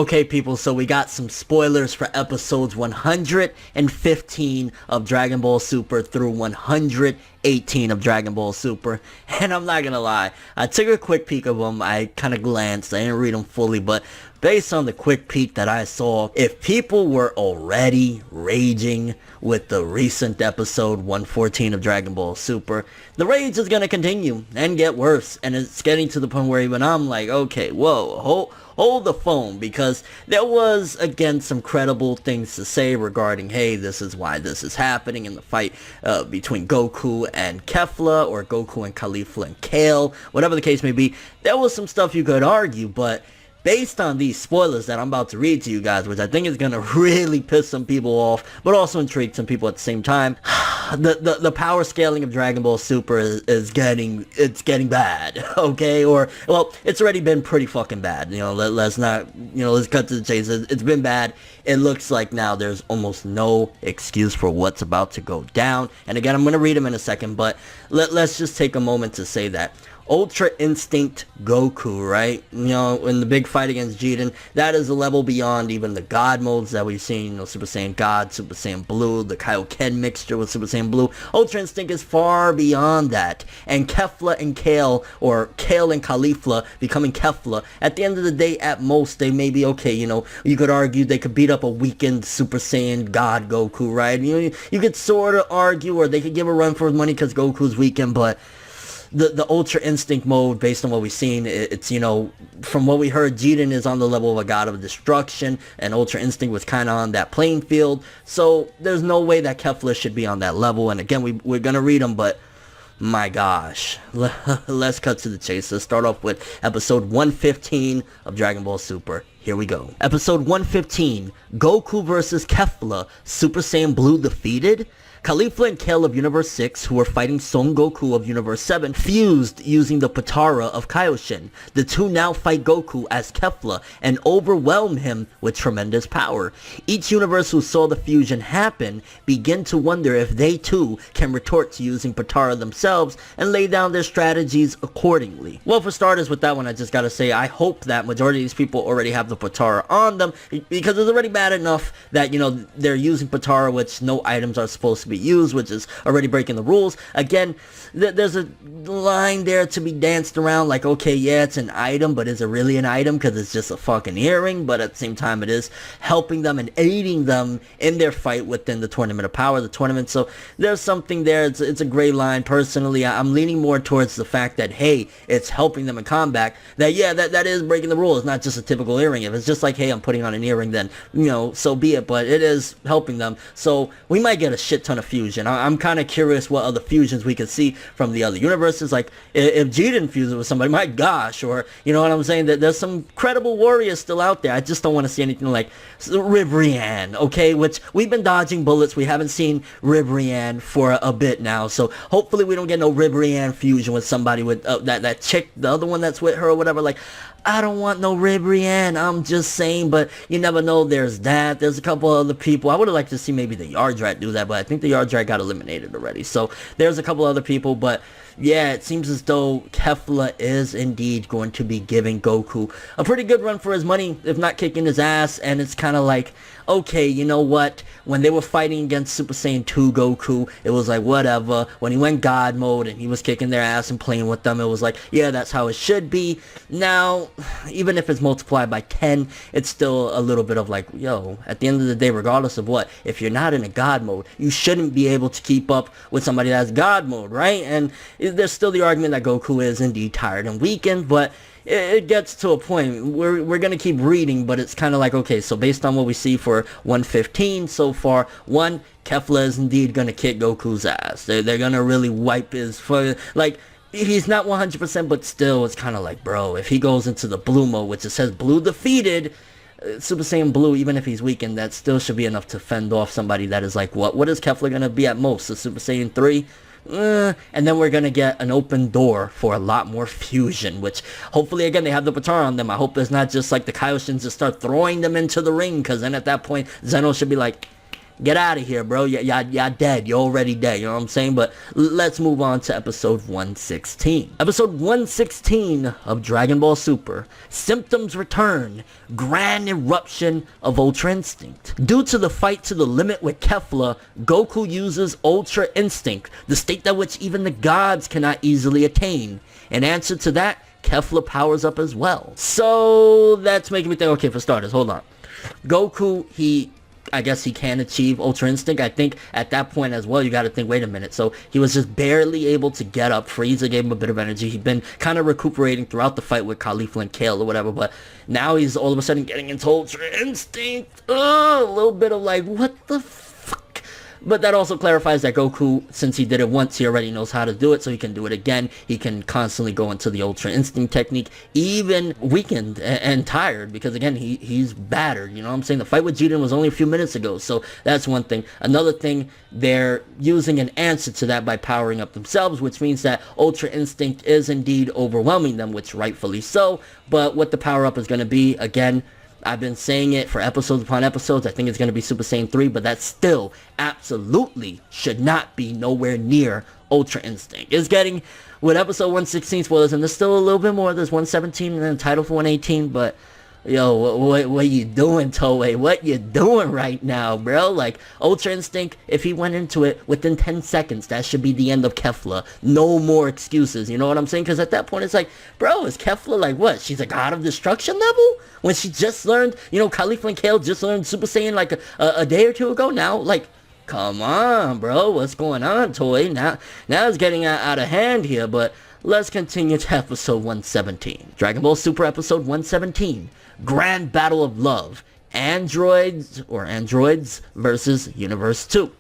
Okay, people, so we got some spoilers for episodes 115 of Dragon Ball Super through 118 of Dragon Ball Super. And I'm not gonna lie, I took a quick peek of them. I kind of glanced. I didn't read them fully, but based on the quick peek that I saw, if people were already raging with the recent episode 114 of Dragon Ball Super, the rage is gonna continue and get worse. And it's getting to the point where even I'm like, okay, whoa, hold the phone, because there was, again, some credible things to say regarding, hey, this is why this is happening in the fight between Goku and Kefla, or Goku and Kefla and Kale, whatever the case may be. There was some stuff you could argue, but based on these spoilers that I'm about to read to you guys, which I think is going to really piss some people off, but also intrigue some people at the same time, the power scaling of Dragon Ball Super is getting bad, okay? Or, well, it's already been pretty fucking bad, let's cut to the chase. It's been bad. It looks like now there's almost no excuse for what's about to go down. And again, I'm going to read them in a second, but let's just take a moment to say that Ultra Instinct Goku, right? In the big fight against Jiren, that is a level beyond even the God modes that we've seen, Super Saiyan God, Super Saiyan Blue, the Kaioken mixture with Super Saiyan Blue. Ultra Instinct is far beyond that. And Kefla and Kale, or Kale and Kefla becoming Kefla, at the end of the day, at most, they may be okay, you could argue they could beat up a weakened Super Saiyan God Goku, right? You could sort of argue, or they could give a run for his money because Goku's weakened, but the Ultra Instinct mode, based on what we've seen, it's, from what we heard, Jiren is on the level of a god of destruction, and Ultra Instinct was kind of on that playing field, so there's no way that Kefla should be on that level. And again, we're going to read them, but my gosh, let's cut to the chase. Let's start off with episode 115 of Dragon Ball Super. Here we go. Episode 115, Goku vs. Kefla, Super Saiyan Blue defeated? Kefla and Kale of Universe 6, who were fighting Son Goku of Universe 7, fused using the Potara of Kaioshin. The two now fight Goku as Kefla and overwhelm him with tremendous power. Each universe who saw the fusion happen begin to wonder if they too can retort to using Potara themselves and lay down their strategies accordingly. Well, for starters, with that one, I just gotta say, I hope that majority of these people already have the Potara on them, because it's already bad enough that, they're using Potara, which no items are supposed to be used, which is already breaking the rules. Again, there's a line there to be danced around, like, okay, yeah, it's an item, but is it really an item? Because it's just a fucking earring. But at the same time, it is helping them and aiding them in their fight within the Tournament of Power, the tournament. So there's something there. It's a gray line. Personally, I'm leaning more towards the fact that, hey, it's helping them in combat. That, yeah, that is breaking the rules. It's not just a typical earring. If it's just like, hey, I'm putting on an earring, then, so be it. But it is helping them. So we might get a shit ton of fusion. I'm kind of curious what other fusions we could see from the other universes. Like, if Jiren fuses with somebody, my gosh, or, you know what I'm saying, that there's some credible warriors still out there. I just don't want to see anything like Ribrianne, okay, which we've been dodging bullets. We haven't seen Ribrianne for a bit now, so hopefully we don't get no Ribrianne fusion with somebody with that chick, the other one that's with her or whatever. Like, I don't want no Ribrianne, I'm just saying, but you never know. There's that. There's a couple other people. I would have liked to see maybe the Yardrat do that, but I think the Yardrat got eliminated already. So there's a couple other people, but yeah, it seems as though Kefla is indeed going to be giving Goku a pretty good run for his money, if not kicking his ass. And it's kind of like, okay, you know what? When they were fighting against Super Saiyan 2 Goku, it was like, whatever. When he went God mode and he was kicking their ass and playing with them, it was like, yeah, that's how it should be. Now, even if it's multiplied by 10, it's still a little bit of like, yo, at the end of the day, regardless of what, if you're not in a God mode, you shouldn't be able to keep up with somebody that's God mode, right? And there's still the argument that Goku is indeed tired and weakened, but it gets to a point, we're going to keep reading, but it's kind of like, okay, so based on what we see for 115 so far, one, Kefla is indeed going to kick Goku's ass. They're going to really wipe his, like, he's not 100%, but still, it's kind of like, bro, if he goes into the blue mode, which it says blue defeated, Super Saiyan Blue, even if he's weakened, that still should be enough to fend off somebody that is like, what is Kefla going to be at most? A Super Saiyan 3? And then we're going to get an open door for a lot more fusion, which hopefully, again, they have the Potara on them. I hope it's not just like the Kaioshins just start throwing them into the ring, because then at that point, Zeno should be like, Get out of here, bro. Y'all dead. You're already dead. You know what I'm saying? But let's move on to episode 116. Episode 116 of Dragon Ball Super. Symptoms return. Grand eruption of Ultra Instinct. Due to the fight to the limit with Kefla, Goku uses Ultra Instinct, the state that which even the gods cannot easily attain. In answer to that, Kefla powers up as well. So that's making me think, okay, for starters, hold on. Goku, I guess he can achieve Ultra Instinct. I think at that point as well, you got to think, wait a minute. So he was just barely able to get up. Frieza gave him a bit of energy. He'd been kind of recuperating throughout the fight with Kefla and Kale or whatever. But now he's all of a sudden getting into Ultra Instinct. A little bit of like, what the fuck? But that also clarifies that Goku, since he did it once, he already knows how to do it, so he can do it again. He can constantly go into the Ultra Instinct technique, even weakened and tired, because again, he's battered, you know what I'm saying? The fight with Jiren was only a few minutes ago, so that's one thing. Another thing, they're using an answer to that by powering up themselves, which means that Ultra Instinct is indeed overwhelming them, which rightfully so, but what the power-up is going to be, again, I've been saying it for episodes upon episodes. I think it's going to be Super Saiyan 3, but that still absolutely should not be nowhere near Ultra Instinct. It's getting, with episode 116 spoilers, and there's still a little bit more. There's 117 and then title for 118, but yo, what you doing, Toei? What you doing right now, bro? Like, Ultra Instinct, if he went into it within 10 seconds, that should be the end of Kefla. No more excuses, you know what I'm saying? Because at that point, it's like, bro, is Kefla like what? She's a god of destruction level? When she just learned, you know, Kefla and Kale just learned Super Saiyan like a day or two ago now? Like, come on, bro. What's going on, Toei? Now it's getting out of hand here, but let's continue to episode 117. Dragon Ball Super episode 117. Grand Battle of Love. Androids versus Universe 2.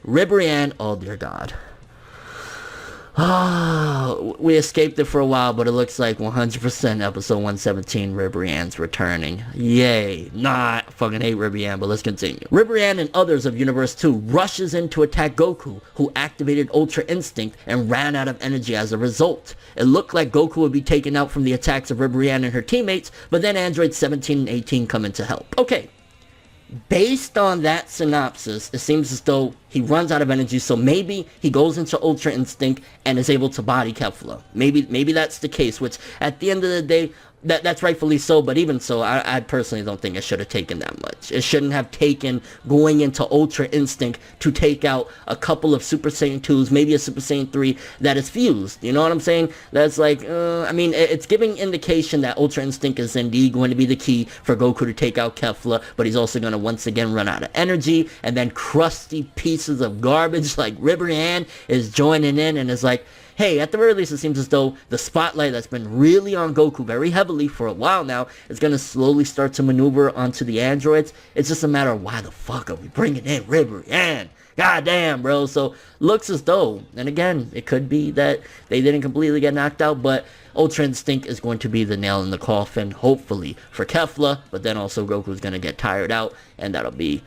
Ribrianne, oh dear God. We escaped it for a while, but it looks like 100% episode 117, Ribrianne's returning. Yay. Nah, I fucking hate Ribrianne, but let's continue. Ribrianne and others of Universe 2 rushes in to attack Goku, who activated Ultra Instinct and ran out of energy as a result. It looked like Goku would be taken out from the attacks of Ribrianne and her teammates, but then androids 17 and 18 come in to help. Okay. Based on that synopsis, it seems as though he runs out of energy, so maybe he goes into Ultra Instinct and is able to body Kefla. Maybe that's the case, which at the end of the day, that's rightfully so, but even so, I personally don't think it should have taken that much. It shouldn't have taken going into Ultra Instinct to take out a couple of Super Saiyan 2s, maybe a Super Saiyan 3 that is fused. You know what I'm saying? That's like, I mean, it's giving indication that Ultra Instinct is indeed going to be the key for Goku to take out Kefla, but he's also going to once again run out of energy, and then crusty pieces of garbage like Ribrianne is joining in and is like, hey, at the very least, it seems as though the spotlight that's been really on Goku very heavily for a while now is going to slowly start to maneuver onto the androids. It's just a matter of why the fuck are we bringing in Ribrianne? God damn, bro. So, looks as though, and again, it could be that they didn't completely get knocked out, but Ultra Instinct is going to be the nail in the coffin, hopefully, for Kefla, but then also Goku's going to get tired out, and that'll be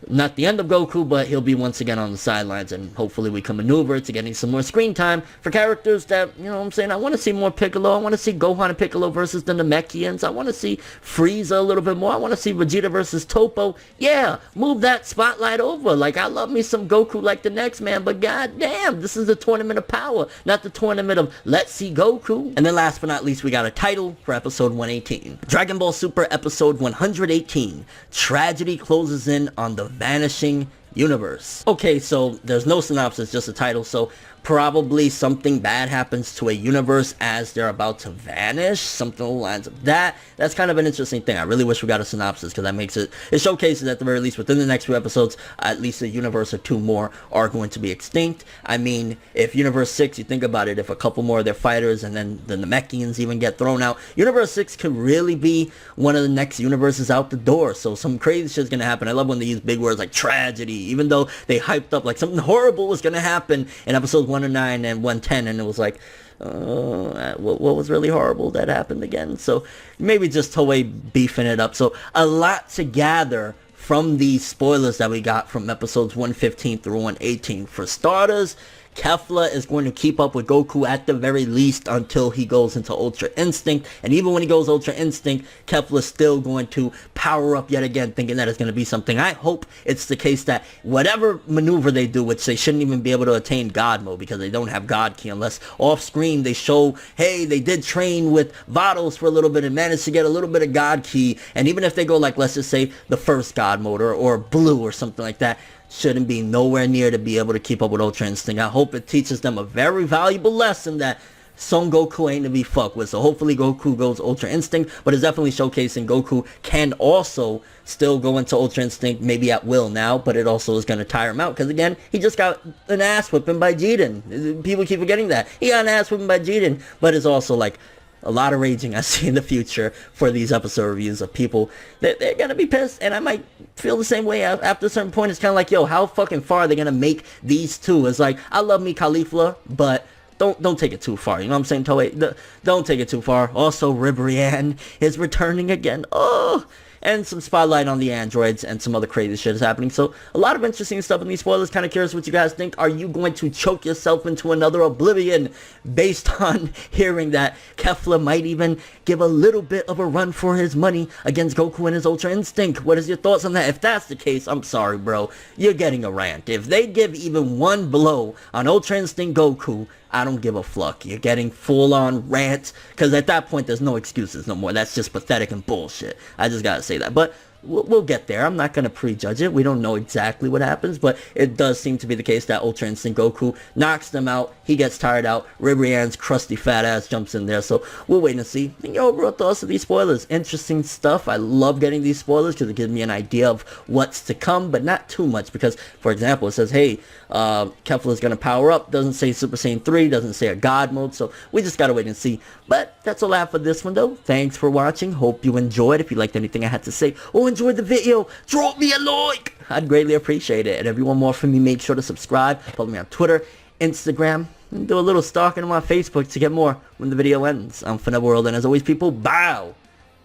not the end of Goku, but he'll be once again on the sidelines, and hopefully we can maneuver to getting some more screen time for characters that, you know what I'm saying, I want to see more Piccolo. I want to see Gohan and Piccolo versus the Namekians. I want to see Frieza a little bit more. I want to see Vegeta versus Toppo. Yeah, move that spotlight over. Like, I love me some Goku like the next man, but goddamn, this is the tournament of power, not the tournament of let's see Goku. And then last but not least, we got a title for episode 118. Dragon Ball Super episode 118. Tragedy closes in on the vanishing universe. Okay, so there's no synopsis, just a title, so probably something bad happens to a universe as they're about to vanish, something along the lines of that. That's kind of an interesting thing. I really wish we got a synopsis, because that makes it showcases at the very least within the next few episodes, at least a universe or two more are going to be extinct. I mean, if Universe 6, you think about it, if a couple more of their fighters and then the Namekians even get thrown out, Universe 6 could really be one of the next universes out the door. So some crazy shit's gonna happen. I love when they use big words like tragedy, even though they hyped up like something horrible was gonna happen in episodes 109 and 110, and it was like, what was really horrible that happened again? So maybe just Toei beefing it up. So a lot to gather from these spoilers that we got from episodes 115 through 118. For starters, Kefla is going to keep up with Goku at the very least until he goes into Ultra Instinct. And even when he goes Ultra Instinct, Kefla's still going to power up yet again, thinking that it's going to be something. I hope it's the case that whatever maneuver they do, which they shouldn't even be able to attain God mode because they don't have God Ki, unless off screen they show, hey, they did train with Vados for a little bit and managed to get a little bit of God Ki. And even if they go, like, let's just say the first God mode or Blue or something like that, shouldn't be nowhere near to be able to keep up with Ultra Instinct. I hope it teaches them a very valuable lesson that Son Goku ain't to be fucked with. So hopefully Goku goes Ultra Instinct, but it's definitely showcasing Goku can also still go into Ultra Instinct maybe at will now, but it also is going to tire him out because, again, he just got an ass whipping by Jiren. People keep forgetting that. He got an ass whipping by Jiren, but it's also like a lot of raging I see in the future for these episode reviews of people that they're going to be pissed, and I might feel the same way after a certain point. It's kind of like, yo, how fucking far are they going to make these two? It's like, I love me Kefla, but don't take it too far. You know what I'm saying, Toei? Don't take it too far. Also, Ribrianne is returning again. Oh! And some spotlight on the androids and some other crazy shit is happening. So a lot of interesting stuff in these spoilers. Kind of curious what you guys think. Are you going to choke yourself into another oblivion based on hearing that Kefla might even give a little bit of a run for his money against Goku and his Ultra Instinct? What is your thoughts on that? If that's the case, I'm sorry, bro. You're getting a rant. If they give even one blow on Ultra Instinct Goku, I don't give a fuck. You're getting full-on rant, because at that point, there's no excuses no more. That's just pathetic and bullshit. I just gotta say that. But we'll get there. I'm not going to prejudge it. We don't know exactly what happens, but it does seem to be the case that Ultra Instinct Goku knocks them out. He gets tired out. Ribrianne's crusty fat ass jumps in there, so we'll wait and see. And your overall thoughts of these spoilers. Interesting stuff. I love getting these spoilers because it gives me an idea of what's to come, but not too much because, for example, it says, hey, Kefla's going to power up. Doesn't say Super Saiyan 3. Doesn't say a God mode, so we just got to wait and see. But that's all I have for this one, though. Thanks for watching. Hope you enjoyed. If you liked anything I had to say or enjoyed the video, drop me a like. I'd greatly appreciate it. And if you want more from me, make sure to subscribe. Follow me on Twitter, Instagram, and do a little stalking on my Facebook to get more when the video ends. I'm ForneverWorld, and as always, people, bow.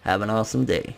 Have an awesome day.